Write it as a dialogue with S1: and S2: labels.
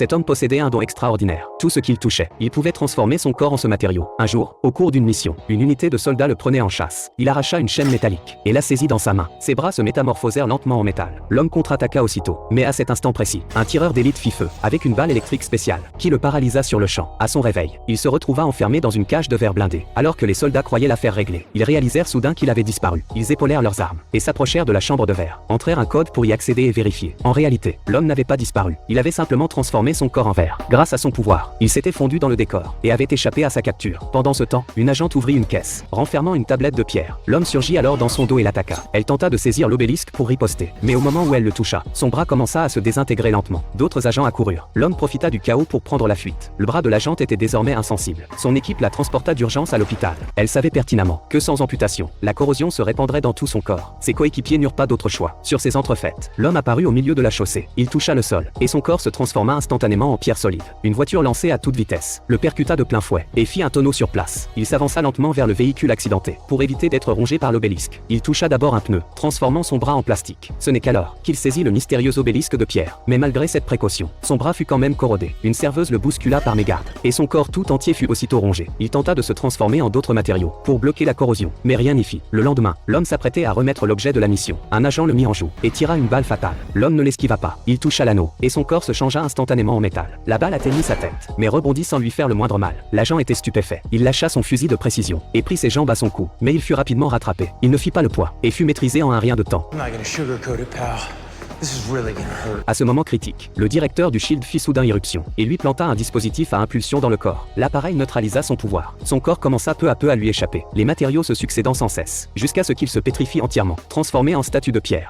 S1: Cet homme possédait un don extraordinaire. Tout ce qu'il touchait, il pouvait transformer son corps en ce matériau. Un jour, au cours d'une mission, une unité de soldats le prenait en chasse. Il arracha une chaîne métallique et la saisit dans sa main. Ses bras se métamorphosèrent lentement en métal. L'homme contre-attaqua aussitôt. Mais à cet instant précis, un tireur d'élite fit feu, avec une balle électrique spéciale, qui le paralysa sur le champ. À son réveil, il se retrouva enfermé dans une cage de verre blindée. Alors que les soldats croyaient l'affaire réglée, ils réalisèrent soudain qu'il avait disparu. Ils épaulèrent leurs armes et s'approchèrent de la chambre de verre, entrèrent un code pour y accéder et vérifier. En réalité, l'homme n'avait pas disparu. Il avait simplement transformé son corps en verre. Grâce à son pouvoir, il s'était fondu dans le décor et avait échappé à sa capture. Pendant ce temps, une agente ouvrit une caisse, renfermant une tablette de pierre. L'homme surgit alors dans son dos et l'attaqua. Elle tenta de saisir l'obélisque pour riposter, mais au moment où elle le toucha, son bras commença à se désintégrer lentement. D'autres agents accoururent. L'homme profita du chaos pour prendre la fuite. Le bras de l'agente était désormais insensible. Son équipe la transporta d'urgence à l'hôpital. Elle savait pertinemment que sans amputation, la corrosion se répandrait dans tout son corps. Ses coéquipiers n'eurent pas d'autre choix. Sur ces entrefaites, l'homme apparut au milieu de la chaussée. Il toucha le sol, et son corps se transforma instantanément en pierre solide. Une voiture lancée à toute vitesse le percuta de plein fouet et fit un tonneau sur place. Il s'avança lentement vers le véhicule accidenté pour éviter d'être rongé par l'obélisque. Il toucha d'abord un pneu, transformant son bras en plastique. Ce n'est qu'alors qu'il saisit le mystérieux obélisque de pierre. Mais malgré cette précaution, son bras fut quand même corrodé. Une serveuse le bouscula par mégarde, et son corps tout entier fut aussitôt rongé. Il tenta de se transformer en d'autres matériaux pour bloquer la corrosion, mais rien n'y fit. Le lendemain, l'homme s'apprêtait à remettre l'objet de la mission. Un agent le mit en joue et tira une balle fatale. L'homme ne l'esquiva pas. Il toucha l'anneau, et son corps se changea instantanément en métal. La balle atteignit sa tête, mais rebondit sans lui faire le moindre mal. L'agent était stupéfait. Il lâcha son fusil de précision et prit ses jambes à son cou, mais il fut rapidement rattrapé. Il ne fit pas le poids et fut maîtrisé en un rien de temps. À ce moment critique, le directeur du Shield fit soudain irruption et lui planta un dispositif à impulsion dans le corps. L'appareil neutralisa son pouvoir. Son corps commença peu à peu à lui échapper, les matériaux se succédant sans cesse, jusqu'à ce qu'il se pétrifie entièrement, transformé en statue de pierre.